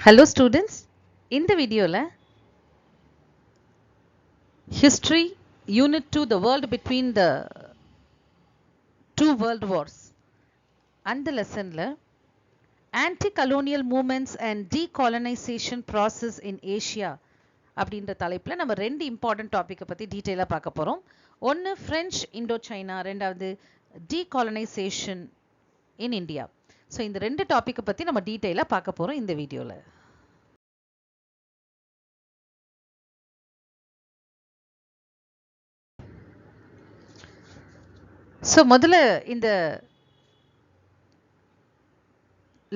Hello students, இந்த வீடியோல history unit 2 the world between the two world wars அந்த லெசன்ல anti-colonial movements and decolonization process in Asia அப்படின்ற தலைப்பில் நம்ம ரெண்டு இம்பார்ட்டன்ட் டாப்பிக்கை பற்றி டீட்டெயிலாக பார்க்க போகிறோம். ஒன்று ஃப்ரெஞ்ச் இண்டோ சைனா, ரெண்டாவது டீகாலனைசேஷன் இன் இந்தியா. ஸோ இந்த ரெண்டு டாப்பிக்கை பற்றி நம்ம டீட்டெயிலாக பார்க்க போகிறோம் இந்த வீடியோவில். ஸோ முதல்ல இந்த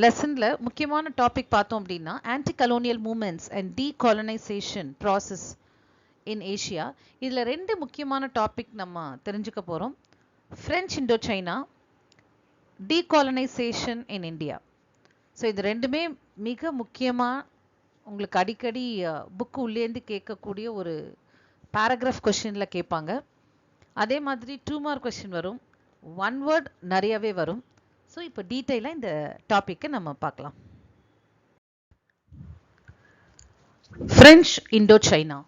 லெசன்ல முக்கியமான டாபிக் பார்த்தோம் அப்படின்னா anti colonial moments and decolonisation process in Asia. இதில் ரெண்டு முக்கியமான டாபிக் நம்ம தெரிஞ்சுக்க போகிறோம். French Indo China, decolonisation in India. So இது ரெண்டுமே மிக முக்கியமாக உங்களுக்கு அடிக்கடி புக்கு உள்ளேருந்து கேட்கக்கூடிய ஒரு பேராகிராஃப் கொஷினில் கேட்பாங்க. அதே மாதிரி 2 மார்க் கொஷின் வரும், 1 வேர்ட் நிறையவே வரும். ஸோ இப்போ டீட்டெயிலாக இந்த டாப்பிக்கை நம்ம பார்க்கலாம். French Indo China.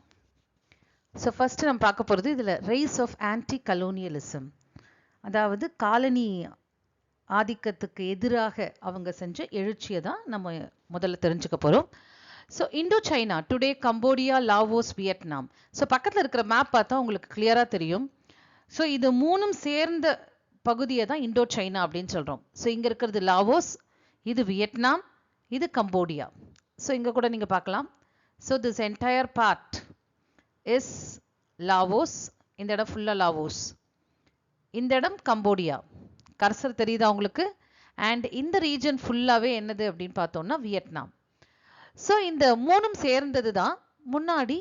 So first நம்ம பார்க்க போகிறது இதில் ரைஸ் ஆஃப் ஆன்டி கலோனியலிசம், அதாவது காலனி ஆதிக்கத்துக்கு எதிராக அவங்க செஞ்ச எழுச்சியை தான் நம்ம முதல்ல தெரிஞ்சுக்க போகிறோம். So Indo China today Cambodia, Laos, Vietnam. So பக்கத்தில் இருக்கிற மேப் பார்த்தா உங்களுக்கு கிளியராக தெரியும். ஸோ இது மூணும் சேர்ந்த பகுதியை தான் இண்டோ சைனா அப்படின்னு சொல்கிறோம். ஸோ இங்கே இருக்கிறது லாவோஸ், இது வியட்நாம், இது கம்போடியா. ஸோ இங்கே கூட நீங்கள் பார்க்கலாம். So this entire part is Laos. இந்த இடம் ஃபுல்லாக லாவோஸ், இந்த இடம் கம்போடியா. கர்சர் தெரியுதா உங்களுக்கு? அண்ட் இந்த ரீஜன் ஃபுல்லாகவே என்னது அப்படின்னு பார்த்தோம்னா வியட்நாம். ஸோ இந்த மூணும் சேர்ந்தது தான் முன்னாடி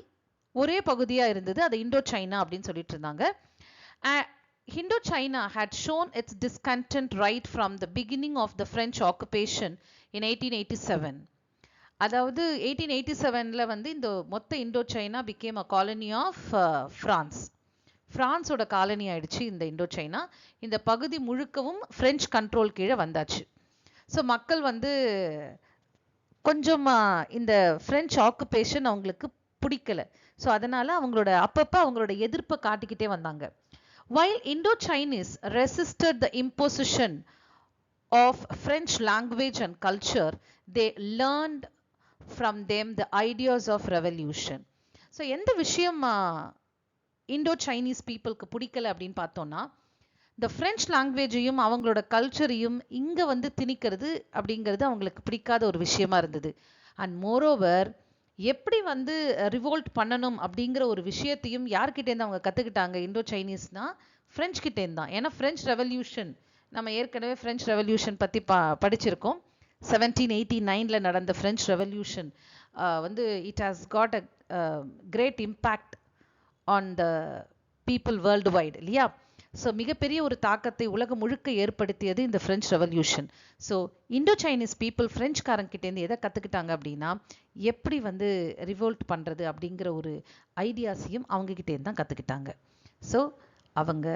ஒரே பகுதியாக இருந்தது, அது இண்டோ சைனா அப்படின்னு சொல்லிட்டு இருந்தாங்க. Indochina had shown its discontent right from the beginning of the French occupation in 1887. அதாவது 1887ல வந்து இந்த மொத்த Indochina became a colony of France. பிரான்ஸோட காலனி ஆயிடுச்சு இந்த இண்டோ சைனா. இந்த பகுதி முழுக்கவும் பிரெஞ்சு கண்ட்ரோல் கீழே வந்தாச்சு. ஸோ மக்கள் வந்து கொஞ்சம் இந்த பிரெஞ்சு ஆக்குபேஷன் அவங்களுக்கு பிடிக்கல. ஸோ அதனால அப்பப்போ அவங்களோட எதிர்ப்பை காட்டிக்கிட்டே வந்தாங்க. While Indo-Chinese resisted the imposition of French language and culture, they learned from them the ideas of revolution. So எந்த விஷயம் இண்டோ-சைனீஸ் பீப்புளுக்கு பிடிக்கல அப்படின்னு பார்த்தோம்னா, இந்த பிரெஞ்சு லாங்குவேஜையும் அவங்களோட கல்ச்சரையும் இங்கே வந்து திணிக்கிறது அப்படிங்கிறது அவங்களுக்கு பிடிக்காத ஒரு விஷயமா இருந்தது. அண்ட் மோரோவர் எப்படி வந்து ரிவோல்ட் பண்ணணும் அப்படிங்கிற ஒரு விஷயத்தையும் யார்கிட்டேருந்து அவங்க கற்றுக்கிட்டாங்க இண்டோ சைனீஸ்னா? ஃப்ரெஞ்ச் கிட்டேருந்து தான். ஏன்னா ஃப்ரெஞ்ச் ரெவல்யூஷன் நம்ம ஏற்கனவே ஃப்ரெஞ்ச் ரெவல்யூஷன் பற்றி படிச்சிருக்கோம். 1789 நடந்த ஃப்ரெஞ்ச் ரெவல்யூஷன் வந்து it has got a great impact on the people worldwide, இல்லையா? ஸோ மிகப்பெரிய ஒரு தாக்கத்தை உலகம் முழுக்க ஏற்படுத்தியது இந்த French revolution. So Indo Chinese people ஃப்ரெஞ்சுக்காரங்கிட்டேருந்து எதை கற்றுக்கிட்டாங்க அப்படின்னா, எப்படி வந்து ரிவோல்ட் பண்ணுறது அப்படிங்கிற ஒரு ஐடியாஸையும் அவங்ககிட்டேருந்து தான் கற்றுக்கிட்டாங்க. ஸோ அவங்க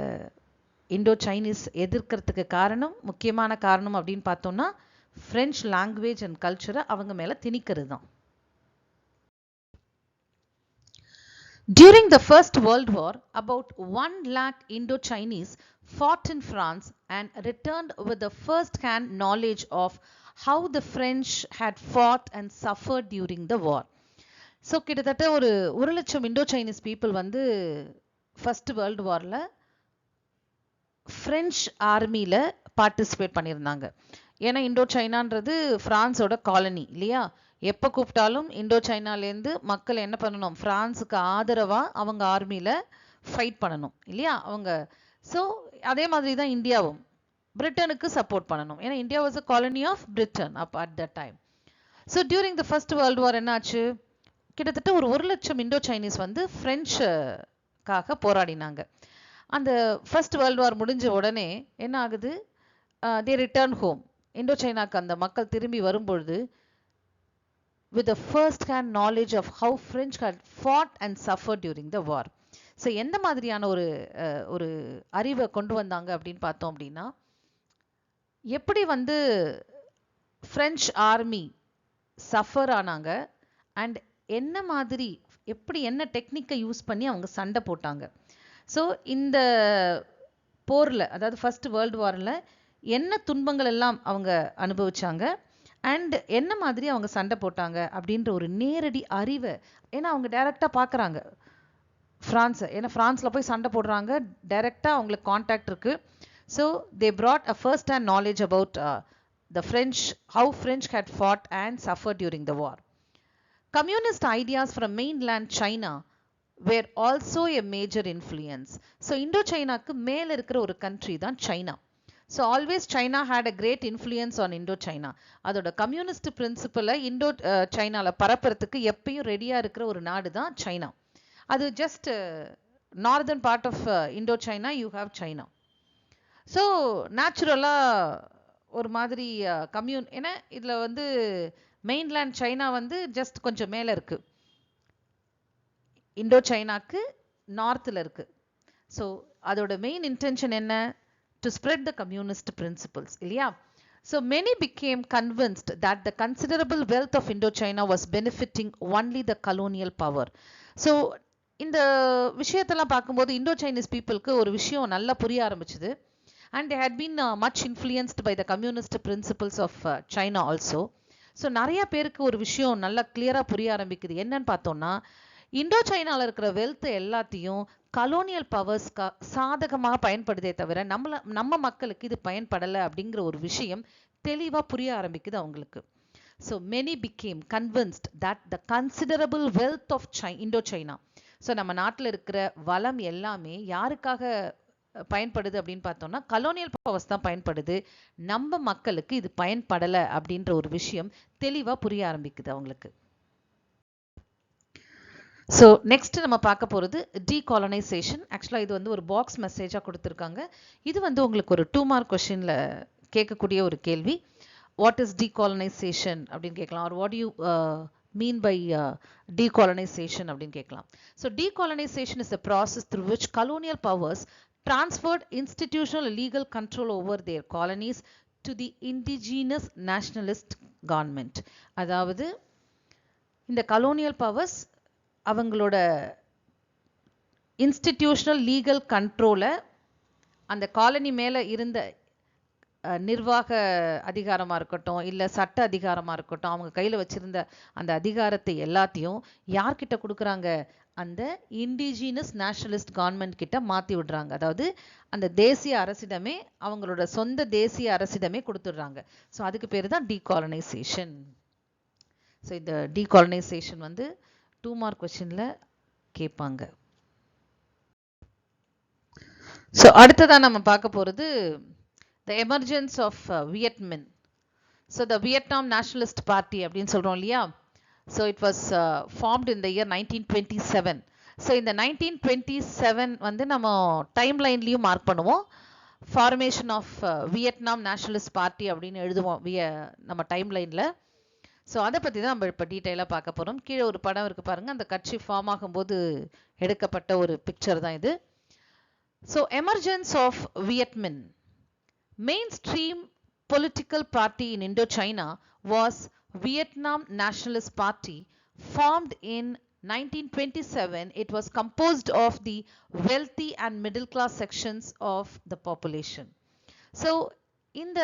இண்டோ சைனீஸ் எதிர்க்கிறதுக்கு முக்கியமான காரணம் அப்படின்னு பார்த்தோம்னா ஃப்ரெஞ்ச் லாங்குவேஜ் அண்ட் கல்ச்சரை அவங்க மேலே திணிக்கிறது தான். During the First World War, about 1 lakh Indo-Chinese fought in France and returned with the first-hand knowledge of how the French had fought and suffered during the war. So கிட்டத்தட்ட ஒரு 1 லட்சம் Indo-Chinese people வந்து first world வாரில் French ஆர்மியில் participate பண்ணியிருந்தாங்க. ஏன்னா Indo சைனான்றது ஃப்ரான்ஸோட colony, இல்லையா? எப்போ கூப்பிட்டாலும் இண்டோ சைனாலேருந்து மக்கள் என்ன பண்ணணும்? ஃப்ரான்ஸுக்கு ஆதரவாக அவங்க ஆர்மியில் ஃபைட் பண்ணணும், இல்லையா? ஸோ அதே மாதிரி தான் இந்தியாவும் பிரிட்டனுக்கு சப்போர்ட் பண்ணணும். ஏன்னா India was a colony of Britain at that time. So during the first world war என்னாச்சு? கிட்டத்தட்ட ஒரு 1 லட்சம் இண்டோ சைனீஸ் வந்து ஃப்ரெஞ்சுக்காக போராடினாங்க. அந்த ஃபர்ஸ்ட் வேர்ல்டு வார் முடிஞ்ச உடனே என்ன ஆகுது? தே ரிட்டர்ன் ஹோம். இண்டோ சைனாக்கு அந்த மக்கள் திரும்பி வரும்பொழுது with the first hand knowledge of how French had fought and suffered during the war. So எந்த மாதிரியான ஒரு அறிவை கொண்டு வந்தாங்க அப்படின்னு பார்த்தோம் அப்படின்னா, எப்படி வந்து ஃப்ரெஞ்ச் ஆர்மி சஃபர் ஆனாங்க அண்ட் என்ன மாதிரி எப்படி என்ன டெக்னிக்கை யூஸ் பண்ணி அவங்க சண்டை போட்டாங்க. ஸோ இந்த போரில், அதாவது ஃபர்ஸ்ட் வேர்ல்டு வாரில் என்ன துன்பங்கள் எல்லாம் அவங்க அனுபவிச்சாங்க அண்ட் என்ன மாதிரி அவங்க சண்டை போட்டாங்க அப்படின்ற ஒரு நேரடி அறிவை, ஏன்னா அவங்க டைரெக்டாக பார்க்குறாங்க ஃப்ரான்ஸை, ஏன்னா ஃப்ரான்ஸில் போய் சண்டை போடுறாங்க, டைரெக்டாக அவங்களுக்கு கான்டாக்ட் இருக்குது. So they brought a first hand knowledge about the French, how French had fought and suffered during the war. Communist ideas from mainland China were also a major influence. So Indo-Chinaக்கு மேல இருக்கிற ஒரு country தான் China. So always China had a great influence on Indo-China. அதோட communist பிரின்சிபலை சைனால பரப்புறதுக்கு எப்பயும் ரெடியா இருக்கிற ஒரு நாடு தான் சைனா. அது just northern part of Indochina you have China. So நேச்சுரலாக ஒரு மாதிரி ஏன்னா இதில் வந்து மெயின்லேண்ட் சைனா வந்து ஜஸ்ட் கொஞ்சம் மேலே இருக்குது, இண்டோ சைனாக்கு நார்த்தில் இருக்குது. ஸோ அதோட மெயின் இன்டென்ஷன் என்ன? To spread the communist principles, இல்லையா? So many became convinced that the considerable wealth of Indochina was benefiting only the colonial power. So இந்த விஷயத்தெல்லாம் பார்க்கும்போது இண்டோ சைனீஸ் பீப்புளுக்கு ஒரு விஷயம் நல்லா புரிய ஆரம்பிச்சுது. And they had been much influenced by the communist principles of China also. So நிறைய பேருக்கு ஒரு விஷயம் நல்லா கிளியராக புரிய ஆரம்பிக்குது. என்னன்னு பார்த்தோம்னா, இண்டோ சைனாவில் இருக்கிற வெல்த் எல்லாத்தையும் கலோனியல் பவர்ஸ் சாதகமாக பயன்படுதே தவிர நம்ம மக்களுக்கு இது பயன்படலை அப்படிங்கிற ஒரு விஷயம் தெளிவாக புரிய ஆரம்பிக்குது அவங்களுக்கு. So many became convinced that the considerable wealth of Indochina, so நம்ம நாட்டில் இருக்கிற வளம் எல்லாமே யாருக்காக பயன்படுது அப்படின்னு பார்த்தோம்னா கலோனியல் பவர்ஸ் தான் பயன்படுது, நம்ம மக்களுக்கு இது பயன்படலை அப்படின்ற ஒரு விஷயம் தெளிவாக புரிய ஆரம்பிக்குது அவங்களுக்கு. ஸோ நெக்ஸ்ட் நம்ம பார்க்க போகிறது டீகாலனைசேஷன். ஆக்சுவலாக இது வந்து ஒரு பாக்ஸ் மெசேஜாக கொடுத்துருக்காங்க. இது வந்து உங்களுக்கு ஒரு 2 மார்க் கொஷினில் கேட்கக்கூடிய ஒரு கேள்வி. வாட் இஸ் டீகாலனைசேஷன் அப்படின்னு கேட்கலாம். Or what you mean by decolonisation அப்படின்னு கேட்கலாம். So decolonisation is a process through which colonial powers transferred institutional legal control over their colonies to the indigenous nationalist government. அதாவது இந்த கலோனியல் பவர்ஸ் அவங்களோட institutional legal கண்ட்ரோலை அந்த colony மேலே இருந்த நிர்வாக அதிகாரமாக இருக்கட்டும், இல்லை சட்ட அதிகாரமாக இருக்கட்டும், அவங்க கையில் வச்சுருந்த அந்த அதிகாரத்தை எல்லாத்தையும் யார்கிட்ட கொடுக்குறாங்க? அந்த இண்டிஜினஸ் நேஷனலிஸ்ட் கவர்மெண்ட் கிட்ட மாற்றி விடுறாங்க. அதாவது அந்த தேசிய அரசிடமே, அவங்களோட சொந்த தேசிய அரசிடமே கொடுத்துடுறாங்க. ஸோ அதுக்கு பேர் தான் டீகாலனைசேஷன். ஸோ இந்த டீகாலனைசேஷன் வந்து 2 மார்க் கொஸ்டின்ல கேட்பாங்க. ஸோ அடுத்ததான் நம்ம பார்க்க போகிறது the emergence of Viet Minh. So the Vietnam Nationalist Party அப்படின்னு சொல்கிறோம் இல்லையா? So it was formed in the year 1927. So இந்த 1927 வந்து நம்ம டைம் லைன்லேயும் மார்க் பண்ணுவோம். Formation of Vietnam nationalist party அப்படின்னு எழுதுவோம் நம்ம டைம் லைனில். ஸோ அதை பற்றி தான் நம்ம இப்போ டீட்டெயிலாக பார்க்க போகிறோம். கீழே ஒரு படம் இருக்குது பாருங்கள், அந்த கட்சி ஃபார்ம் ஆகும்போது எடுக்கப்பட்ட ஒரு பிக்சர் தான் இது. ஸோ எமர்ஜென்ஸ் ஆஃப் வியட் மின். Mainstream political party in Indochina was Vietnam Nationalist Party, formed in 1927. It was composed of the wealthy and middle class sections of the population. So இந்த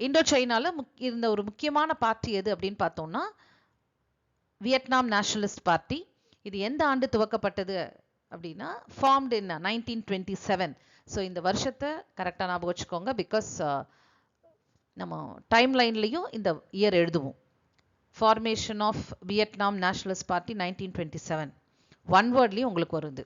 இண்டோசைனால இருந்த ஒரு முக்கியமான பார்ட்டி எது அப்படின்னு பார்த்தோம்னா வியட்நாம் நேஷனலிஸ்ட் பார்ட்டி. இது எந்த ஆண்டு துவக்கப்பட்டது அப்படின்னா ஃபார்ம்டு இன் 1927. ஸோ இந்த வருஷத்தை கரெக்டாக ஞாபகம் வச்சுக்கோங்க, பிகாஸ் நம்ம டைம் லைன்லையும் இந்த இயர் எழுதுவோம். Formation of Vietnam nationalist party 1927 one வேர்ட்லேயும் உங்களுக்கு வருது.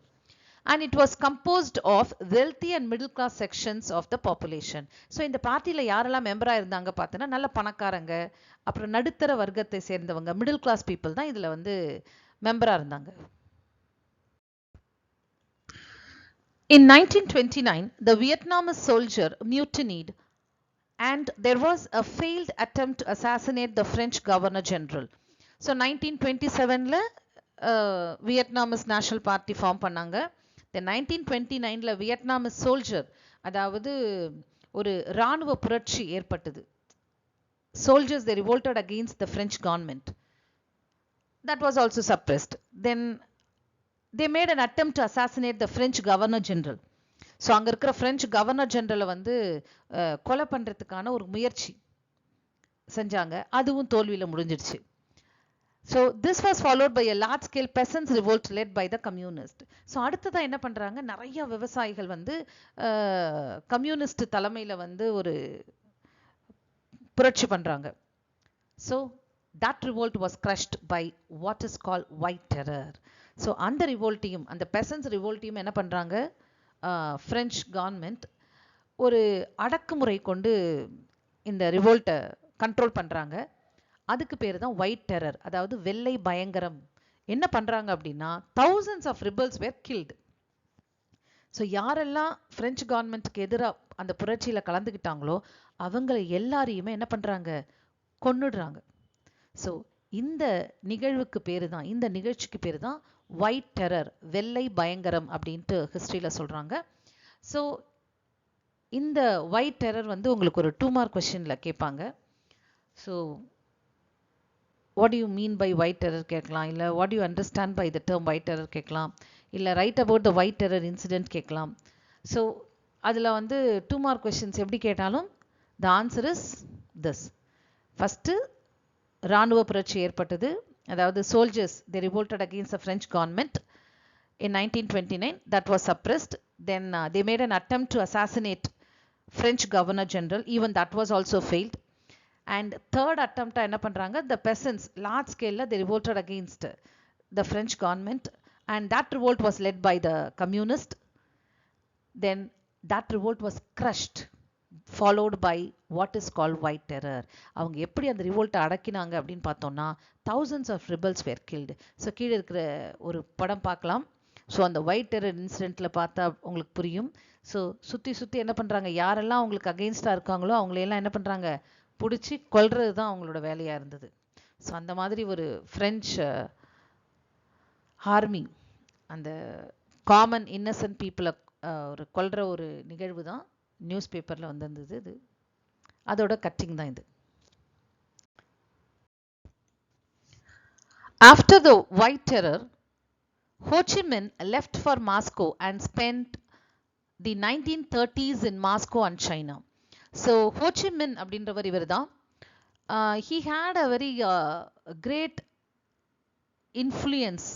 And it was composed of wealthy and middle class sections of the population. So இந்த பார்ட்டியில் யாரெல்லாம் மெம்பராக இருந்தாங்க பார்த்தோன்னா நல்ல பணக்காரங்க, அப்புறம் நடுத்தர வர்க்கத்தை சேர்ந்தவங்க, மிடில் கிளாஸ் பீப்புள் தான் இதில் வந்து மெம்பராக இருந்தாங்க. In 1929, the Vietnamese soldier mutinied and there was a failed attempt to assassinate the French Governor General. So 1927ல வியட்நாமஸ் நேஷனல் பார்ட்டி ஃபார்ம் பண்ணாங்க. தென் 1929ல வியட்நாமஸ் சோல்ஜர், அதாவது ஒரு இராணுவ புரட்சி ஏற்பட்டது. soldiers, they revolted against the French government. That was also suppressed. Then they made an attempt to assassinate the French governor general. So அங்கே இருக்கிற French governor ஜெனரலை வந்து கொலை பண்ணுறதுக்கான ஒரு முயற்சி செஞ்சாங்க. அதுவும் தோல்வியில் முடிஞ்சிடுச்சு. So this was followed by a large scale peasants revolt led by the communist. So அடுத்ததான் என்ன பண்ணுறாங்க, நிறைய விவசாயிகள் வந்து கம்யூனிஸ்ட் தலைமையில் வந்து ஒரு புரட்சி பண்ணுறாங்க. So that revolt was crushed by what is called white terror. So அந்த ரிவோல்ட்டையும், அந்த பெசன்ஸ் ரிவோல்ட்டையும் என்ன பண்ணுறாங்க, ஃப்ரெஞ்ச் கவர்மெண்ட் ஒரு அடக்குமுறை கொண்டு இந்த ரிவோல்ட்டை கண்ட்ரோல் பண்ணுறாங்க. அதுக்கு பேர் தான் ஒயிட் டெரர், அதாவது வெள்ளை பயங்கரம். என்ன பண்ணுறாங்க அப்படின்னா, thousands of rebels were killed. So யாரெல்லாம் ஃப்ரெஞ்ச் கவர்மெண்ட்டுக்கு எதிராக அந்த புரட்சியில் கலந்துக்கிட்டாங்களோ அவங்களை எல்லாரையுமே என்ன பண்ணுறாங்க, கொன்னுடுறாங்க. ஸோ இந்த நிகழ்வுக்கு பேர் தான், இந்த நிகழ்ச்சிக்கு பேர் தான் ஒயிட் டெரர், வெள்ளை பயங்கரம் அப்படின்ட்டு ஹிஸ்ட்ரியில் சொல்கிறாங்க. ஸோ இந்த ஒயிட் டெரர் வந்து உங்களுக்கு ஒரு 2 மார்க் கொஸ்டினில் கேட்பாங்க. So what you mean by white terror கேட்கலாம், இல்லை what you understand by the term white terror கேட்கலாம், இல்லை write about the white terror incident கேட்கலாம். ஸோ அதில் வந்து 2 மார்க் கொஸ்டின்ஸ் எப்படி கேட்டாலும் the answer is this. First இராணுவ புரட்சி ஏற்பட்டது, அதாவது soldiers they revolted against the French government in 1929, that was suppressed. Then they made an attempt to assassinate French governor general, even that was also failed. And third attempt என்ன பண்றாங்க, the peasants large scale they revolted against the French government, and that revolt was led by the communist. Then that revolt was crushed, followed by what is called white terror. அவங்க எப்படி அந்த ரிவோல்ட்டை அடக்கினாங்க அப்படின்னு பார்த்தோம்னா thousands of rebels were killed. So கீழே இருக்கிற ஒரு படம் பார்க்கலாம். ஸோ அந்த ஒயிட் டெரர் இன்சிடென்ட்டில் பார்த்தா உங்களுக்கு புரியும். ஸோ சுற்றி சுற்றி என்ன பண்ணுறாங்க, யாரெல்லாம் அவங்களுக்கு அகெயின்ஸ்டாக இருக்காங்களோ அவங்களையெல்லாம் என்ன பண்ணுறாங்க, பிடிச்சி கொல்றது தான் அவங்களோட வேலையாக இருந்தது. ஸோ அந்த மாதிரி ஒரு ஃப்ரெஞ்ச் ஆர்மி அந்த காமன் இன்னசென்ட் பீப்புளை ஒரு கொல்ற ஒரு நிகழ்வு தான் நியூஸ் பேப்பரில் வந்திருந்தது. இது அதோட கட்டிங் தான் இது. After the White Terror, Ho Chi Minh left for Moscow and spent the 1930s in Moscow and China. So Ho Chi Minh அப்படின்றவர் இவர் தான். He had a very great influence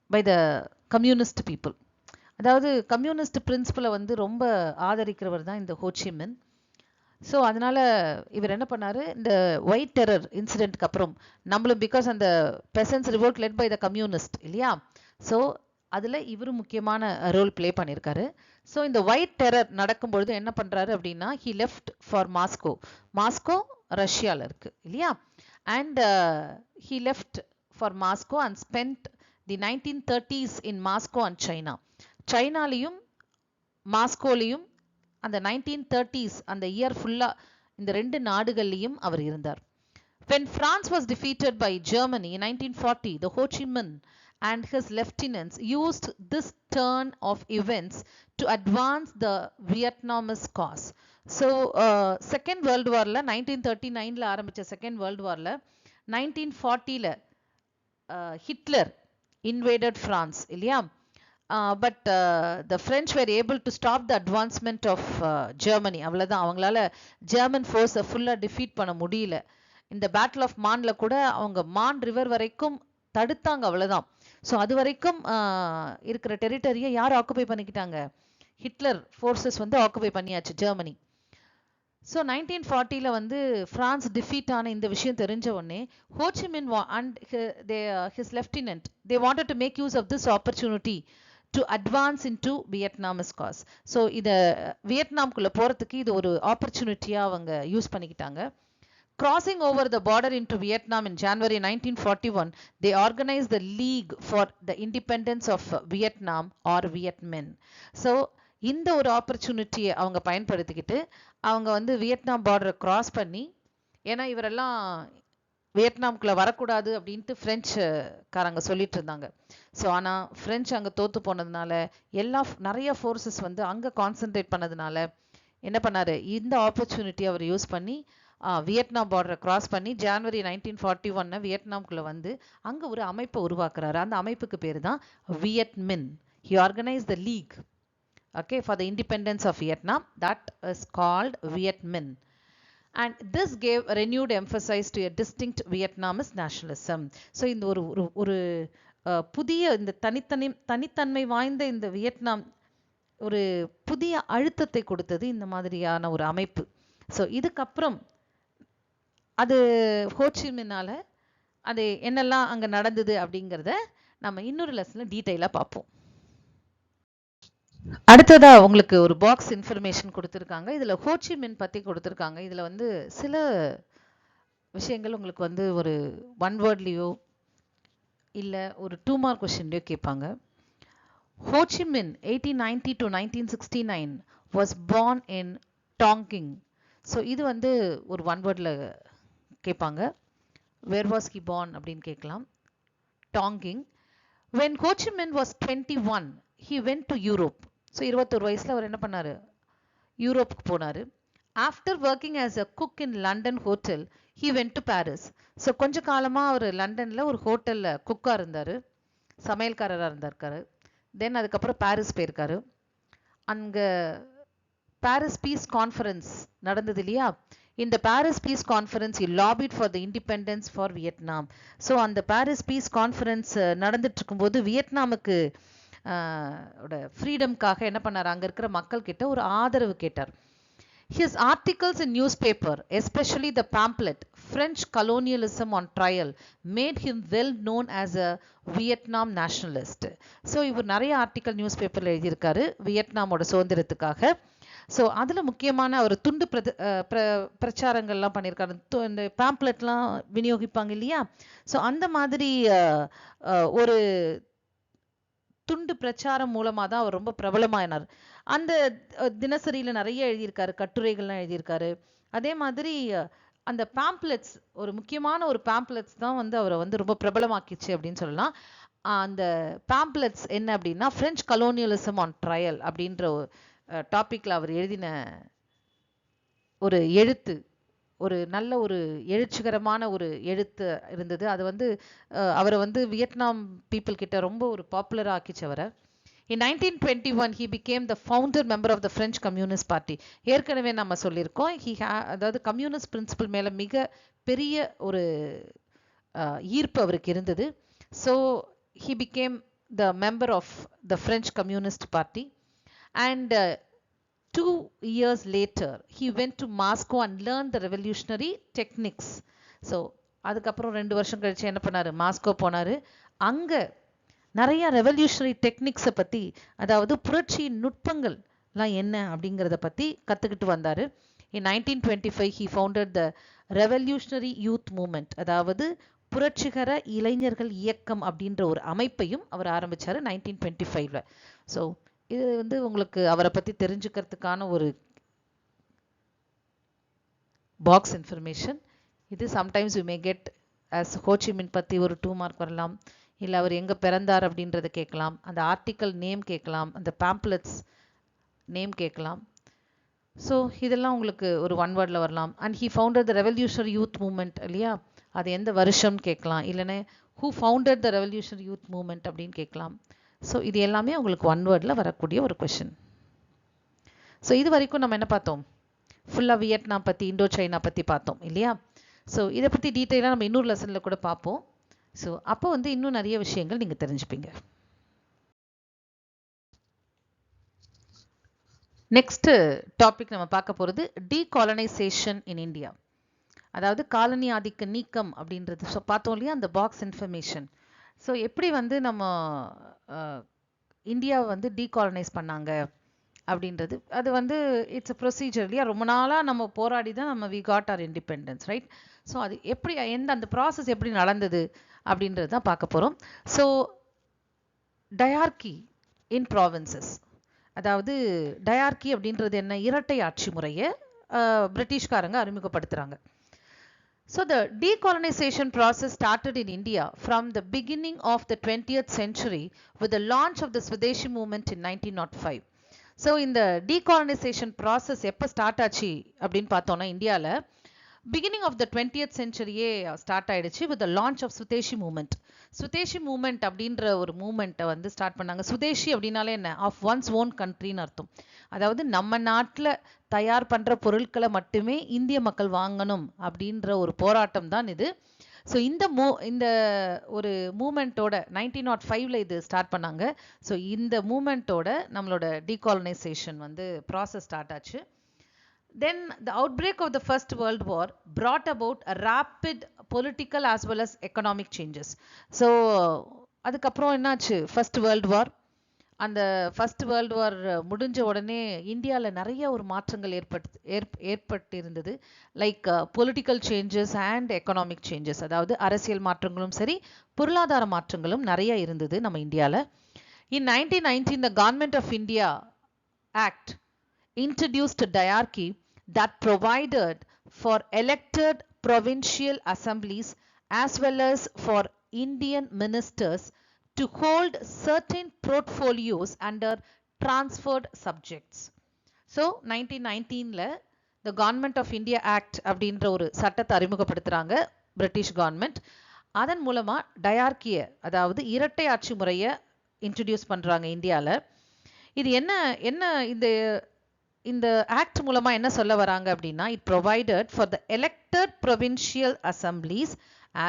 by the communist people. அதாவது communist பிரின்சிபலை வந்து ரொம்ப ஆதரிக்கிறவர் தான் இந்த ஹோ Chi மின். ஸோ அதனால் இவர் என்ன பண்ணார், இந்த ஒயிட் டெரர் இன்சிடென்ட்க்கு அப்புறம் நம்மளும் பிகாஸ் அந்த peasants revolt led by the communist இல்லையா, ஸோ அதில் இவரும் முக்கியமான ரோல் ப்ளே பண்ணியிருக்காரு. ஸோ இந்த ஒயிட் டெரர் நடக்கும்பொழுது என்ன பண்ணுறாரு அப்படின்னா, he left for Moscow. Moscow ரஷ்யாவில் இருக்குது இல்லையா, and he left for Moscow and spend the 1930s in Moscow and China. சைனாலையும் மாஸ்கோலையும் அந்த 1930s அந்த இயர் ஃபுல்லாக இந்த 2 நாடுகள்லையும் அவர் இருந்தார். When France was defeated by Germany in 1940, the Ho Chi Minh and his lieutenants used this turn of events to advance the Vietnamese cause. So second world வாரில் 1939 ஆரம்பித்த second world வாரில் 1940 Hitler invaded France இல்லையா, but the French were able to stop the advancement of Germany. அவ்வளோதான், அவங்களால German ஃபோர்ஸை ஃபுல்லாக defeat பண்ண முடியல. இந்த பேட்டில் ஆஃப் மானில் கூட அவங்க மான் ரிவர் வரைக்கும் தடுத்தாங்க, அவ்வளோதான். ஸோ அது வரைக்கும் இருக்கிற டெரிட்டரியை யார் ஆக்குபை பண்ணிக்கிட்டாங்க, ஹிட்லர் ஃபோர்ஸஸ் வந்து ஆக்குபை பண்ணியாச்சு ஜெர்மனி. ஸோ 1940 வந்து ஃப்ரான்ஸ் டிஃபீட் ஆன இந்த விஷயம் தெரிஞ்ச உடனே Ho Chi Minh and his lieutenant they wanted to make use of this opportunity to advance in to Vietnamese cause. So இதை வியட்நாம்குள்ளே போகிறதுக்கு இது ஒரு ஆப்பர்ச்சுனிட்டியாக அவங்க யூஸ் பண்ணிக்கிட்டாங்க. Crossing over the border into Vietnam in January 1941, they organized the League for the Independence of Vietnam or Viet Minh. So இந்த ஒரு ஆப்பர்ச்சுனிட்டியை அவங்க பயன்படுத்திக்கிட்டு அவங்க வந்து வியட்நாம் பார்டரை கிராஸ் பண்ணி, ஏன்னா இவரெல்லாம் வியட்நாம்குள்ளே வரக்கூடாது அப்படின்ட்டு ஃப்ரெஞ்சுக்காரங்க சொல்லிட்டு இருந்தாங்க. ஸோ ஆனால் ஃப்ரெஞ்சு அங்கே தோற்று போனதுனால நிறைய ஃபோர்ஸஸ் வந்து அங்கே கான்சென்ட்ரேட் பண்ணதுனால என்ன பண்ணார், இந்த ஆப்பர்ச்சுனிட்டியை அவர் யூஸ் பண்ணி வியட்நாம் பார்டரை கிராஸ் பண்ணி ஜான்வரி 1941 வியட்நாம்குள்ளே வந்து அங்கே ஒரு அமைப்பை உருவாக்குறாரு. அந்த அமைப்புக்கு பேர் தான் Viet Minh. He organized the league, okay, for the independence of Vietnam. That is called Viet Minh. And this gave a renewed emphasis to a distinct Vietnamese nationalism. So இந்த ஒரு புதிய இந்த தனித்தன்மை வாய்ந்த இந்த வியட்நாம் ஒரு புதிய அழுத்தத்தை கொடுத்தது இந்த மாதிரியான ஒரு அமைப்பு. ஸோ இதுக்கப்புறம் அது ஹோச்சிமின்னால அது என்னெல்லாம் அங்கே நடந்தது அப்படிங்கிறத நம்ம இன்னொரு லெசனில் டீட்டெயிலாக பார்ப்போம். அடுத்ததா உங்களுக்கு ஒரு பாக்ஸ் இன்ஃபர்மேஷன் கொடுத்துருக்காங்க. இதில் ஹோச்சிமின் பற்றி கொடுத்துருக்காங்க. இதில் வந்து சில விஷயங்கள் உங்களுக்கு வந்து ஒரு ஒன் வேர்ட்லேயோ இல்லை ஒரு 2 மார்க் கொஷின்லையோ கேட்பாங்க. Ho Chi Minh 1890 to 1969 was born in Tonkin. So இது வந்து ஒரு ஒன் வேர்டில் கேட்பாங்க. வேர் வாஸ் ஹி born அப்படின்னு கேட்கலாம். டாங்கிங். When Ho Chi Minh was 21, he went to Europe. So 21 வயசில் அவர் என்ன பண்ணார்? யூரோப்புக்கு போனார். After working as a cook in London hotel he went to Paris. So கொஞ்ச காலமாக அவர் லண்டனில் ஒரு ஹோட்டலில் குக்காக இருந்தார், சமையல்காரராக இருந்திருக்காரு. தென் அதுக்கப்புறம் பாரிஸ் போயிருக்காரு. அங்கே பாரிஸ் பீஸ் கான்ஃபரன்ஸ் நடந்தது இல்லையா? இந்த Paris piece conference he lobbied for the independence for Vietnam. So அந்த பாரிஸ் பீஸ் கான்ஃபரன்ஸ் நடந்துட்டு இருக்கும்போது வியட்நாமுக்கு ஃப்ரீடம்காக என்ன பண்ணார்? அங்கே இருக்கிற மக்கள் கிட்ட ஒரு ஆதரவு கேட்டார். His articles in newspaper, especially the pamphlet French Colonialism on Trial, made him well known as a Vietnam nationalist. So இவர் நிறைய ஆர்டிக்கல் நியூஸ் பேப்பரில் எழுதியிருக்காரு வியட்நாமோட சுதந்திரத்துக்காக. ஸோ அதில் முக்கியமான ஒரு துண்டு பிரச்சாரங்கள்லாம் பண்ணியிருக்காரு. இந்த பேம்ப்ளெட்லாம் விநியோகிப்பாங்க இல்லையா? ஸோ அந்த மாதிரி ஒரு துண்டு பிரச்சாரம் மூலமாக தான் அவர் ரொம்ப பிரபலமாயினார். அந்த தினசரியில் நிறைய எழுதியிருக்காரு, கட்டுரைகள்லாம் எழுதியிருக்காரு. அதே மாதிரி அந்த பேம்ப்ளெட்ஸ், ஒரு முக்கியமான ஒரு பேம்ப்ளெட்ஸ் தான் வந்து அவரை வந்து ரொம்ப பிரபலமாக்கிச்சு அப்படின்னு சொல்லலாம். அந்த பேம்ப்ளெட்ஸ் என்ன அப்படின்னா ஃப்ரெஞ்ச் கலோனியலிசம் ஆன் ட்ரையல் அப்படின்ற டாப்பிக்கில் அவர் எழுதின ஒரு எழுத்து, ஒரு நல்ல ஒரு எழுச்சிகரமான ஒரு எழுத்து இருந்தது. அது வந்து அவரை வந்து வியட்நாம் பீப்புள் கிட்ட ரொம்ப ஒரு பாப்புலராக ஆக்கிச்சு அவரை. In 1921 he became the founder member of the French Communist Party. ஏற்கனவே நம்ம சொல்லியிருக்கோம், அதாவது கம்யூனிஸ்ட் பிரின்சிபல் மேலே மிக பெரிய ஒரு ஈர்ப்பு அவருக்கு இருந்தது. So he became the member of the French Communist Party. And 2 years later he went to Moscow and learned the revolutionary techniques. So அதுக்கப்புறம் 2 வருஷம் கழிச்சு என்ன பண்ணார்? மாஸ்கோ போனார். அங்கே நிறைய ரெவல்யூஷனரி டெக்னிக்ஸை பற்றி, அதாவது புரட்சியின் நுட்பங்கள்லாம் என்ன அப்படிங்கிறத பற்றி கற்றுக்கிட்டு வந்தார். In 1925 he founded the Revolutionary Youth Movement, அதாவது புரட்சிகர இளைஞர்கள் இயக்கம் அப்படின்ற ஒரு அமைப்பையும் அவர் ஆரம்பித்தார் 1925. ஸோ இது வந்து உங்களுக்கு அவரை பற்றி தெரிஞ்சுக்கிறதுக்கான ஒரு பாக்ஸ் இன்ஃபர்மேஷன். இது sometimes you may get as Ho Chi Minh பற்றி ஒரு 2 மார்க் வரலாம், இல்லை அவர் எங்கே பிறந்தார் அப்படின்றத கேட்கலாம், அந்த ஆர்டிக்கல் நேம் கேட்கலாம், அந்த பேம்ப்ளெட்ஸ் நேம் கேட்கலாம். ஸோ இதெல்லாம் உங்களுக்கு ஒரு ஒன் வேர்டில் வரலாம். And he founded the revolutionary youth movement இல்லையா? அது எந்த வருஷம்னு கேட்கலாம், இல்லைன்னா who founded the revolutionary youth movement அப்படின்னு கேட்கலாம். ஸோ இது எல்லாமே உங்களுக்கு ஒன் வேர்டில் வரக்கூடிய ஒரு கொஷின். ஸோ இது வரைக்கும் நம்ம என்ன பார்த்தோம்? ஃபுல்லாக வியட்நாம் பற்றி, இண்டோ சைனா பற்றி பார்த்தோம் இல்லையா? ஸோ இதை பற்றி டீட்டெயிலாக நம்ம இன்னொரு லெசனில் கூட பார்ப்போம். ஸோ அப்போ வந்து இன்னும் நிறைய விஷயங்கள் நீங்கள் தெரிஞ்சுப்பீங்க. நெக்ஸ்ட் டாபிக் நம்ம பார்க்க போகிறது டீகாலனைசேஷன் இன் இந்தியா, அதாவது காலனி ஆதிக்க நீக்கம் அப்படின்றது. ஸோ பார்த்தோம் இல்லையா அந்த பாக்ஸ் இன்ஃபர்மேஷன். ஸோ எப்படி வந்து நம்ம இந்தியாவை வந்து டீகாலனைஸ் பண்ணாங்க அப்படின்றது, அது வந்து இட்ஸ் அ ப்ரொசீஜர் இல்லையா? ரொம்ப நாளாக நம்ம போராடி தான் நம்ம we got our independence, right? So அது எப்படி, அந்த ப்ராசஸ் எப்படி நடந்தது அப்படின்றது தான் பார்க்க போகிறோம். ஸோ டயார்கி இன் ப்ராவின்சஸ், அதாவது டயார்கி அப்படின்றது என்ன? இரட்டை ஆட்சி முறையை பிரிட்டிஷ்காரங்க அறிமுகப்படுத்துகிறாங்க. So the decolonization process started in India from the beginning of the 20th century with the launch of the Swadeshi movement in 1905. So இந்த டீகாலனைசேஷன் ப்ராசஸ் எப்போ ஸ்டார்ட் ஆச்சு அப்படின்னு பார்த்தோன்னா இந்தியாவில் பிகினிங் ஆஃப் த 20th சென்ச்சுரியே ஸ்டார்ட் ஆயிடுச்சு with the launch of Swadeshi movement. Swadeshi movement அப்படின்ற ஒரு மூமெண்ட்டை வந்து ஸ்டார்ட் பண்ணாங்க. சுதேஷி அப்படின்னாலே என்ன, ஆஃப் ஒன்ஸ் ஓன் கண்ட்ரின்னு அர்த்தம். அதாவது நம்ம நாட்டில் தயார் பண்ணுற பொருட்களை மட்டுமே இந்திய மக்கள் வாங்கணும் அப்படின்ற ஒரு போராட்டம் தான் இது. ஸோ இந்த ஒரு மூமெண்ட்டோட 1905 இது ஸ்டார்ட் பண்ணாங்க. ஸோ இந்த மூமெண்ட்டோட நம்மளோட டீகாலனைசேஷன் வந்து ப்ராசஸ் ஸ்டார்ட் ஆச்சு. Then the outbreak of the First World War brought about a rapid political as well as economic changes. So அதுக்கப்புறம் என்னாச்சு, ஃபர்ஸ்ட் வேர்ல்டு வார். அந்த ஃபர்ஸ்ட் வேர்ல்டு வார் முடிஞ்ச உடனே இந்தியாவில் நிறைய ஒரு மாற்றங்கள் ஏற்பட்டு இருந்தது. Like political changes and economic changes, அதாவது அரசியல் மாற்றங்களும் சரி பொருளாதார மாற்றங்களும் நிறைய இருந்தது நம்ம இந்தியாவில். இன் 1919 the Government of India Act introduced a diarchy that provided for elected provincial assemblies as well as for Indian ministers to hold certain portfolios under transferred subjects. So 1919ல the Government of India Act அப்படின்ற ஒரு சட்டத்தை அறிமுகப்படுத்துறாங்க British government. அதன் மூலமா டயார்கியை, அதாவது இரட்டை ஆட்சி முறையை introduce பண்றாங்க இந்தியாவில். இது என்ன இந்த ஆக்ட் மூலமா என்ன சொல்ல வராங்க அப்படின்னா, it provided for the elected provincial assemblies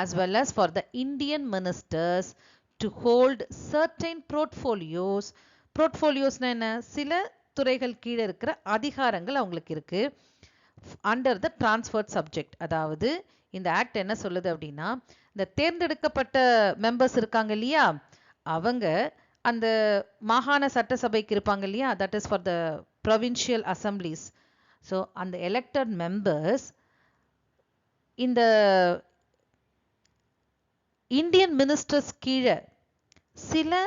as well as for the Indian ministers to hold certain portfolios. portfoliosனா என்ன, சில துறைகள் கீழே இருக்கிற அதிகாரங்கள் அவங்களுக்கு இருக்கு அண்டர் த டிரான்ஸ்ஃபர்ட் சப்ஜெக்ட். அதாவது இந்த ஆக்ட் என்ன சொல்லுது அப்படின்னா, இந்த தேர்ந்தெடுக்கப்பட்ட மெம்பர்ஸ் இருக்காங்க இல்லையா, அவங்க அந்த மாகாண சட்டசபைக்கு இருப்பாங்க இல்லையா, that is for the provincial assemblies. So அந்த elected members இந்த இந்தியன் மினிஸ்டர்ஸ் கீழே சில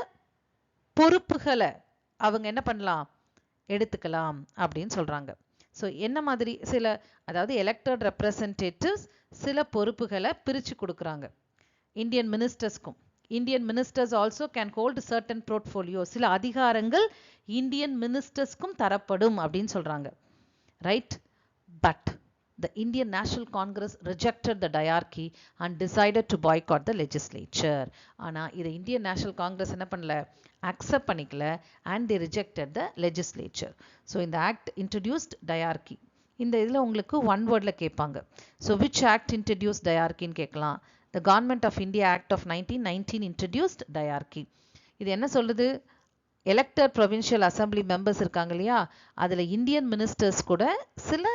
பொறுப்புகளை அவங்க என்ன பண்ணலாம், எடுத்துக்கலாம் அப்படின்னு சொல்றாங்க. ஸோ என்ன மாதிரி சில, அதாவது எலெக்டட் ரெப்ரசன்டேட்டிவ்ஸ் சில பொறுப்புகளை பிரித்து கொடுக்குறாங்க இந்தியன் மினிஸ்டர்ஸ்க்கும். Indian ministers also can hold certain portfolio, சில அதிகாரங்கள் இந்தியன் மினிஸ்டர்ஸ்க்கும் தரப்படும் அப்படின்னு சொல்றாங்க, right? But the Indian National Congress rejected the diarchy and decided to boycott the legislature. ஆனா இதை இந்தியன் நேஷனல் காங்கிரஸ் என்ன பண்ணல, அக்செப்ட் பண்ணிக்கல, and they rejected the legislature. So இந்த ஆக்ட் introduced diarchy. இந்த இதில் உங்களுக்கு ஒன் வேர்டில் கேட்பாங்க. So which act introduced diarchy ன்னு கேட்கலாம். The Government of India Act of 1919 introduced diarchy. இது என்ன சொல்லுது, எலெக்டட் ப்ரொவின்ஷியல் அசம்பிளி மெம்பர்ஸ் இருக்காங்க இல்லையா, அதில் இந்தியன் மினிஸ்டர்ஸ் கூட சில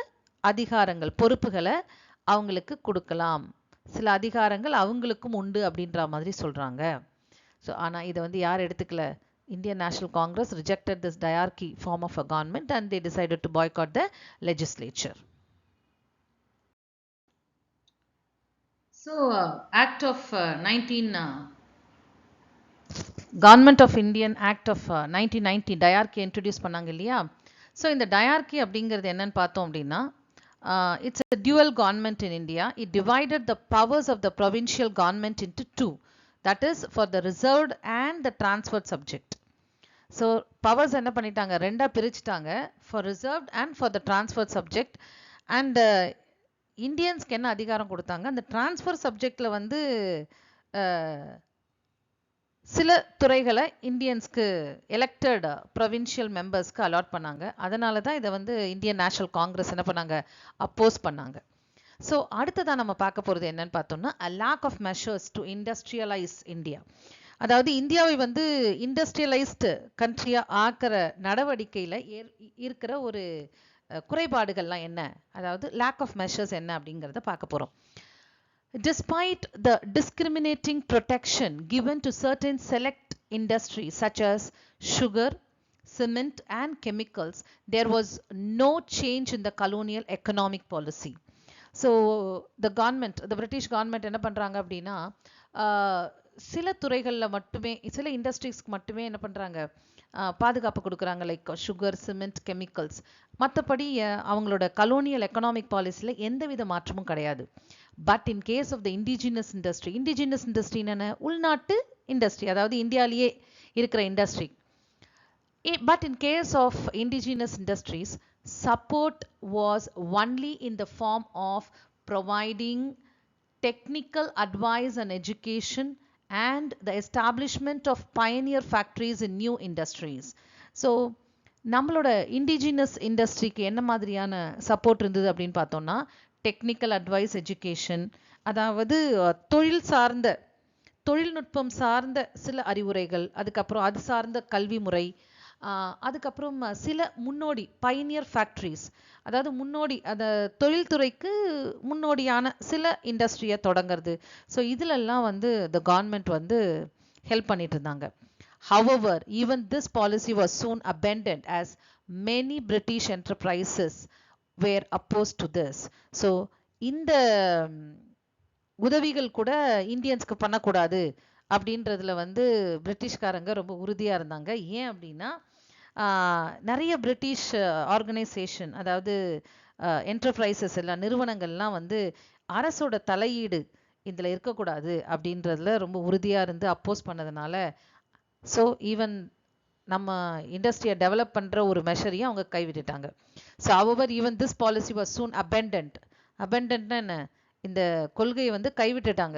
அதிகாரங்கள் பொறுப்புகளை அவங்களுக்கு கொடுக்கலாம், சில அதிகாரங்கள் அவங்களுக்கும் உண்டு அப்படின்ற மாதிரி சொல்றாங்க. ஸோ ஆனால் இதை வந்து யார் எடுத்துக்கல, Indian National Congress rejected this diarchy form of a government and they decided to boycott the legislature. So Act of 19 Government of Indian Act of 1990 diarchy introduce பண்ணாங்க இல்லையா. ஸோ இந்த diarchy அப்படிங்கிறது என்னன்னு பார்த்தோம் அப்படின்னா, it's a dual government in India. It divided the powers of the provincial government into two, that is for the reserved and the transferred subject. So powers என்ன பண்ணிட்டாங்க, ரெண்டா பிரிச்சுட்டாங்க, for reserved and for the transfer subject. And இந்தியன்ஸ்க்கு என்ன அதிகாரம் கொடுத்தாங்க, அந்த transfer சப்ஜெக்டில் வந்து சில துறைகளை இந்தியன்ஸ்க்கு எலெக்டட் ப்ரொவின்ஷியல் மெம்பர்ஸ்க்கு அலாட் பண்ணாங்க. அதனால தான் இதை வந்து இந்தியன் நேஷனல் காங்கிரஸ் என்ன பண்ணாங்க, அப்போஸ் பண்ணாங்க. ஸோ அடுத்ததான் நம்ம பார்க்க போகிறது என்னன்னு பார்த்தோம்னா, a lack of measures to industrialize India. அதாவது இந்தியாவை வந்து இண்டஸ்ட்ரியலைஸ்டு கண்ட்ரியாக ஆக்கிற நடவடிக்கையில் இருக்கிற ஒரு குறைபாடுகள்லாம் என்ன, அதாவது லேக் ஆஃப் மெஷர்ஸ் என்ன அப்படிங்கிறத பார்க்க போகிறோம். Despite the discriminating protection given to certain select industries such as sugar, cement and chemicals, there was no change in the colonial economic policy. So the government, the British government என்ன பண்றாங்க அப்படின்னா, சில துறைகளில் மட்டுமே, சில இண்டஸ்ட்ரீஸ்க்கு மட்டுமே என்ன பண்ணுறாங்க, பாதுகாப்பு கொடுக்குறாங்க, லைக் சுகர், சிமெண்ட், கெமிக்கல்ஸ். மற்றபடி அவங்களோட கலோனியல் எக்கனாமிக் பாலிசியில் எந்தவித மாற்றமும் கிடையாது. But in case of the indigenous இண்டஸ்ட்ரின்னு என்ன, உள்நாட்டு இண்டஸ்ட்ரி, அதாவது இந்தியாவிலேயே இருக்கிற industry. But in case of indigenous industries, support was only in the form of providing technical advice and education, and the establishment of pioneer factories in new industries. So நம்மளோட indigenous இண்டஸ்ட்ரிக்கு என்ன மாதிரியான support இருந்தது அப்படின்னு பார்த்தோம்னா, technical advice, education, அதாவது தொழில் சார்ந்த, தொழில்நுட்பம் சார்ந்த சில அறிவுரைகள், அதுக்கப்புறம் அது சார்ந்த கல்வி முறை, அதுக்கப்புறம் சில முன்னோடி பைனியர் ஃபேக்ட்ரிஸ், அதாவது முன்னோடி அந்த தொழில்துறைக்கு முன்னோடியான சில இண்டஸ்ட்ரியை தொடங்கிறது. ஸோ இதிலெல்லாம் வந்து த கவர்மெண்ட் வந்து ஹெல்ப் பண்ணிட்டு இருந்தாங்க. However, even this policy was soon abandoned as many British enterprises were opposed to this. So இந்த உதவிகள் கூட இந்தியன்ஸ்க்கு பண்ணக்கூடாது அப்படின்றதுல வந்து பிரிட்டிஷ்காரங்க ரொம்ப உறுதியாக இருந்தாங்க. ஏன் அப்படின்னா, நிறைய பிரிட்டிஷ் ஆர்கனைசேஷன், அதாவது என்டர்பிரைசஸ் எல்லாம், நிறுவனங்கள்லாம் வந்து அரசோட தலையீடு இதில் இருக்கக்கூடாது அப்படின்றதுல ரொம்ப உறுதியாக இருந்து அப்போஸ் பண்ணதுனால, ஸோ ஈவன் நம்ம இண்டஸ்ட்ரியை டெவலப் பண்ணுற ஒரு மெஷரையும் அவங்க கைவிட்டுட்டாங்க. So however, even this policy was soon abandoned. abandonedனா என்ன, இந்த கொள்கையை வந்து கைவிட்டுட்டாங்க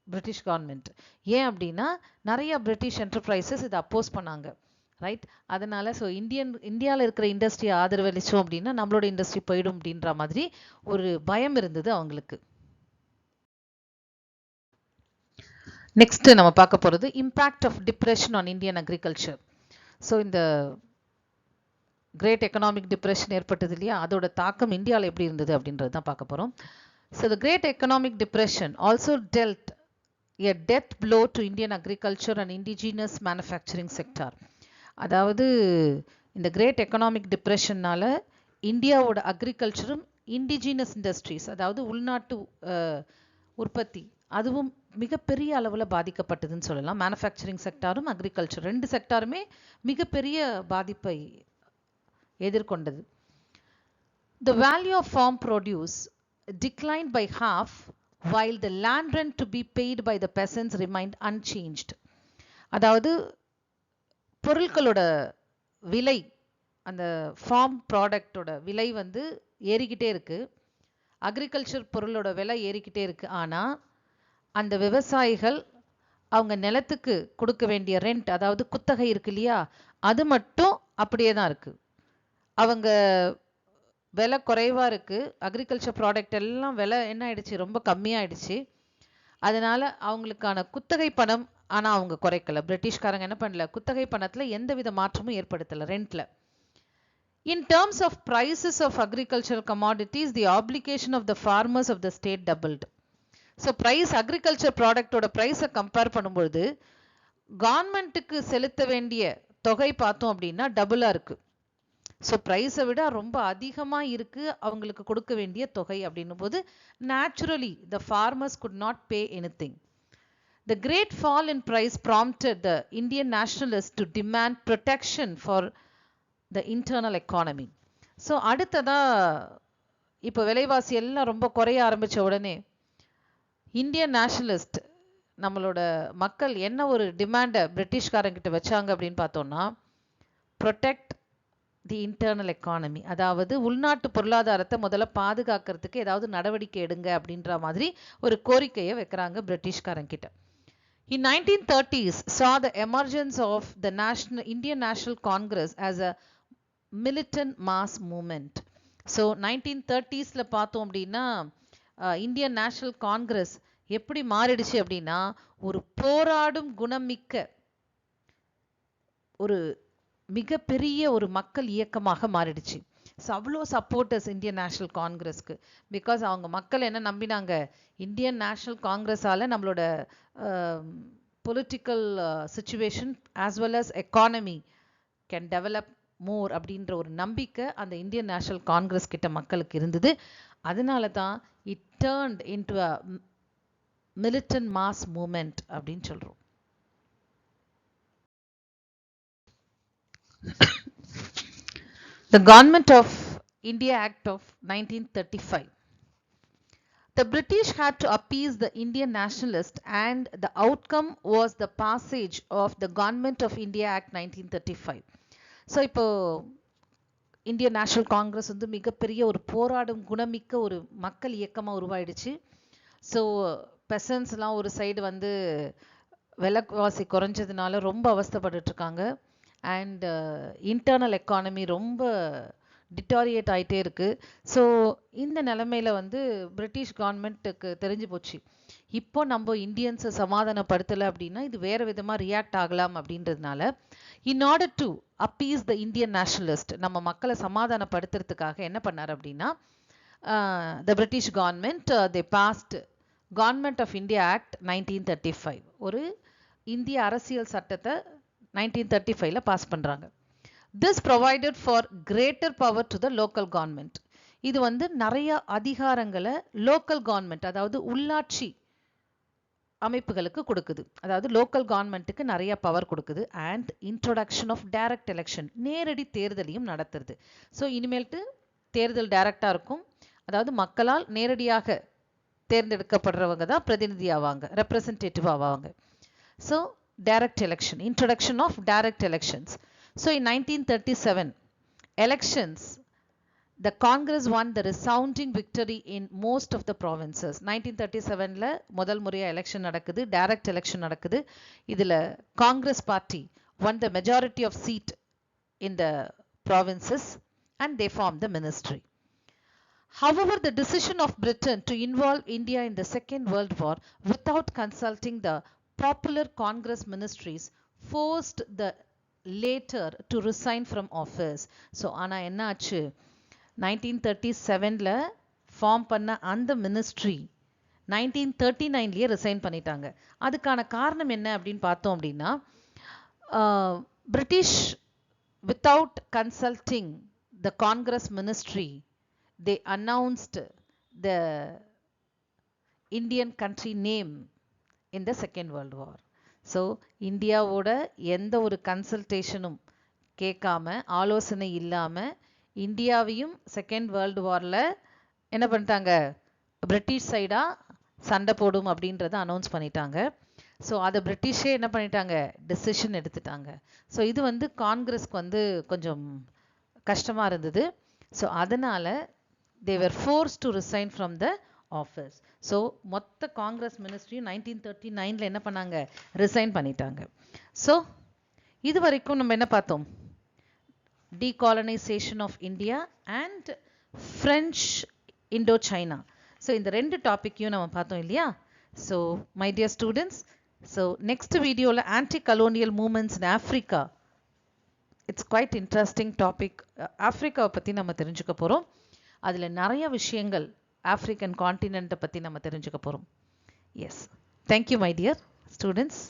பிரிட்டிஷ் கவர்மெண்ட். ஏன் அப்படின்னா, நிறைய பிரிட்டிஷ் என்டர்பிரைசஸ் இதை அப்போஸ் பண்ணாங்க, ரைட்? அதனால ஸோ இந்தியாவில் இருக்கிற இண்டஸ்ட்ரியை ஆதரவளித்தோம் அப்படின்னா நம்மளோட இண்டஸ்ட்ரி போயிடும் அப்படின்ற மாதிரி ஒரு பயம் இருந்தது அவங்களுக்கு. நெக்ஸ்ட் நம்ம பார்க்க போகிறது impact of depression on Indian agriculture. So இந்த கிரேட் எக்கனாமிக் டிப்ரெஷன் ஏற்பட்டது இல்லையா, அதோட தாக்கம் இந்தியாவில் எப்படி இருந்தது அப்படின்றது தான் பார்க்க போகிறோம். So the great economic depression also dealt a death blow to Indian agriculture and indigenous manufacturing sector. அதாவது இந்த கிரேட் எக்கனாமிக் டிப்ரெஷன்னால இந்தியாவோட அக்ரிகல்ச்சரும் இண்டிஜினஸ் இண்டஸ்ட்ரீஸ், அதாவது உள்நாட்டு உற்பத்தி, அதுவும் மிகப்பெரிய அளவில் பாதிக்கப்பட்டதுன்னு சொல்லலாம். மேனுஃபேக்சரிங் செக்டாரும் அக்ரிகல்ச்சர் ரெண்டு செக்டாருமே மிகப்பெரிய பாதிப்பை எதிர்கொண்டது. The value of farm produce declined by half while the land rent to be paid by the peasants remained unchanged. அதாவது பொருட்களோட விலை, அந்த ஃபார்ம் ப்ராடக்டோட விலை வந்து ஏறிக்கிட்டே இருக்கு, அக்ரிகல்ச்சர் பொருளோட விலை ஏறிக்கிட்டே இருக்கு. ஆனால் அந்த விவசாயிகள் அவங்க நிலத்துக்கு கொடுக்க வேண்டிய ரெண்ட், அதாவது குத்தகை இருக்கு இல்லையா, அது மட்டும் அப்படியே தான் இருக்கு. அவங்க விலை குறைவாக இருக்கு, அக்ரிகல்ச்சர் ப்ராடக்ட் எல்லாம் விலை என்ன ஆயிடுச்சு, ரொம்ப கம்மியாயிடுச்சு. அதனால அவங்களுக்கான குத்தகை பணம் ஆனால் அவங்க குறைக்கல. பிரிட்டிஷ்காரங்க என்ன பண்ணல, குத்தகை பணத்தில் எந்த வித மாற்றமும் ஏற்படுத்தலை ரெண்ட்ல. In terms of prices of agricultural commodities, the obligation of the farmers of the state doubled. So price, agriculture ப்ராடக்டோட ப்ரைஸை கம்பேர் பண்ணும்பொழுது கவர்மெண்ட்டுக்கு செலுத்த வேண்டிய தொகை பார்த்தோம் அப்படின்னா டபுளாக இருக்குது. ஸோ ப்ரைஸை விட ரொம்ப அதிகமாக இருக்குது அவங்களுக்கு கொடுக்க வேண்டிய தொகை அப்படின்னும் போது naturally the farmers could not pay anything. The great fall in price prompted the Indian nationalists to demand protection for the internal economy. So அடுத்ததா இப்போ விலைவாசி எல்லாம் ரொம்ப குறைய ஆரம்பித்த உடனே இந்தியன் நேஷனலிஸ்ட், நம்மளோட மக்கள் என்ன ஒரு டிமாண்டை பிரிட்டிஷ்காரங்கிட்ட வச்சாங்க அப்படின்னு பார்த்தோம்னா, ப்ரொடெக்ட் தி இன்டர்னல் எக்கானமி, அதாவது உள்நாட்டு பொருளாதாரத்தை முதல்ல பாதுகாக்கிறதுக்கு ஏதாவது நடவடிக்கை எடுங்க அப்படின்ற மாதிரி ஒரு கோரிக்கையை வைக்கிறாங்க பிரிட்டிஷ்காரங்கிட்ட. In 1930s saw the emergence of the Indian National Congress as a militant mass movement. So 1930sல பார்த்தோம் அப்படின்னா இந்தியன் நேஷனல் காங்கிரஸ் எப்படி மாறிடுச்சு அப்படின்னா, ஒரு போராடும் குணமிக்க ஒரு மிகப்பெரிய ஒரு மக்கள் இயக்கமாக மாறிடுச்சு. ஸோ அவ்வளோ சப்போர்ட்டர்ஸ் இந்தியன் நேஷனல் காங்கிரஸ்க்கு. பிகாஸ் அவங்க மக்கள் என்ன நம்பினாங்க, இந்தியன் நேஷனல் காங்கிரஸால் நம்மளோட political situation as well as economy can develop more அப்படின்ற ஒரு நம்பிக்கை அந்த இந்தியன் நேஷனல் காங்கிரஸ் கிட்ட மக்களுக்கு இருந்தது. அதனால தான் it turned into a militant mass movement அப்படின்னு சொல்றோம். The Government of India Act of 1935. The British had to appease the Indian nationalists and the outcome was the passage of the Government of India Act 1935. So இப்போ Indian national Congress வந்து மிகப்பெரிய ஒரு போராடும் குணமிக்க ஒரு மக்கள் இயக்கமாக உருவாயிடுச்சு. ஸோ பெசன்ஸ்லாம் ஒரு சைடு வந்து விலைவாசி குறைஞ்சதுனால ரொம்ப அவஸ்தைப்பட்டுட்டு இருக்காங்க. அண்ட் இன்டர்னல் எக்கானமி ரொம்ப டிட்டாரியேட் ஆகிட்டே இருக்குது. ஸோ இந்த நிலமையில வந்து பிரிட்டிஷ் கவர்மெண்ட்டுக்கு தெரிஞ்சு போச்சு, இப்போ நம்ம இந்தியன்ஸை சமாதானப்படுத்தலை அப்படின்னா இது வேறு விதமாக ரியாக்ட் ஆகலாம் அப்படின்றதுனால, in order to appease the Indian nationalist, நம்ம மக்களை சமாதானப்படுத்துறதுக்காக என்ன பண்ணார் அப்படின்னா, the British government they passed government of India act 1935, ஒரு இந்திய அரசியல் சட்டத்தை 1935ல பாஸ் பண்ணுறாங்க. This provided for greater power to the local government. இது வந்து நிறைய அதிகாரங்களை லோக்கல் கவர்மெண்ட், அதாவது உள்ளாட்சி அமைப்புகளுக்கு கொடுக்குது. அதாவது லோக்கல் கவர்மெண்ட்டுக்கு நிறைய பவர் கொடுக்குது. And introduction of direct election, நேரடி தேர்தலையும் நடத்துறது. ஸோ இனிமேல்ட்டு தேர்தல் டைரக்டாக இருக்கும். அதாவது மக்களால் நேரடியாக தேர்ந்தெடுக்கப்படுறவங்க தான் பிரதிநிதி ஆவாங்க, ரெப்ரசன்டேட்டிவ் ஆவாங்க. So direct election, introduction of direct elections. So in 1937 elections, the Congress won the resounding victory in most of the provinces. 1937ல முதல் முறையா எலெக்ஷன் நடக்குது, டைரக்ட் எலெக்ஷன் நடக்குது. இதில் Congress party won the majority of seat in the provinces and they formed the ministry. However, the decision of Britain to involve India in the Second World War without consulting the popular Congress ministries forced the later to resign from office. So ஆனா என்ன ஆச்சு, 1937ல form பண்ண அந்த ministry 1939லயே resign பண்ணிட்டாங்க. அதுக்கான காரணம் என்ன அப்படின்னு பார்த்தோம் அப்படின்னா, British without consulting the Congress ministry they announced the Indian country name in the Second World War. So இந்தியாவோட எந்த ஒரு கன்சல்டேஷனும் கேட்காம, ஆலோசனை இல்லாமல் இந்தியாவையும் செகண்ட் வேர்ல்டு வாரில் என்ன பண்ணிட்டாங்க, பிரிட்டிஷ் சைடாக சண்டை போடும் அப்படின்றத அனௌன்ஸ் பண்ணிட்டாங்க. ஸோ அதை பிரிட்டிஷே என்ன பண்ணிட்டாங்க, டெசிஷன் எடுத்துட்டாங்க. ஸோ இது வந்து காங்கிரஸ்க்கு வந்து கொஞ்சம் கஷ்டமாக இருந்தது. ஸோ அதனால் they were forced to resign from the office. So மொத்த காங்கிரஸ் மினிஸ்ட்ரியும் 1939ல என்ன பண்ணாங்க, ரிசைன் பண்ணிட்டாங்க. ஸோ இது வரைக்கும் நம்ம என்ன பார்த்தோம், decolonization of India and French Indochina. So இந்த ரெண்டு டாப்பிக்கையும் நம்ம பார்த்தோம் இல்லையா. So my dear students, so next வீடியோவில் anti colonial movements in Africa, it's quite interesting topic. ஆஃப்ரிக்காவை பற்றி நம்ம தெரிஞ்சுக்க போகிறோம். அதில் நிறைய விஷயங்கள் ஆஃப்ரிக்கன் கான்டினென்ட்டை பற்றி நம்ம தெரிஞ்சுக்க போகிறோம். Yes, thank you my dear students.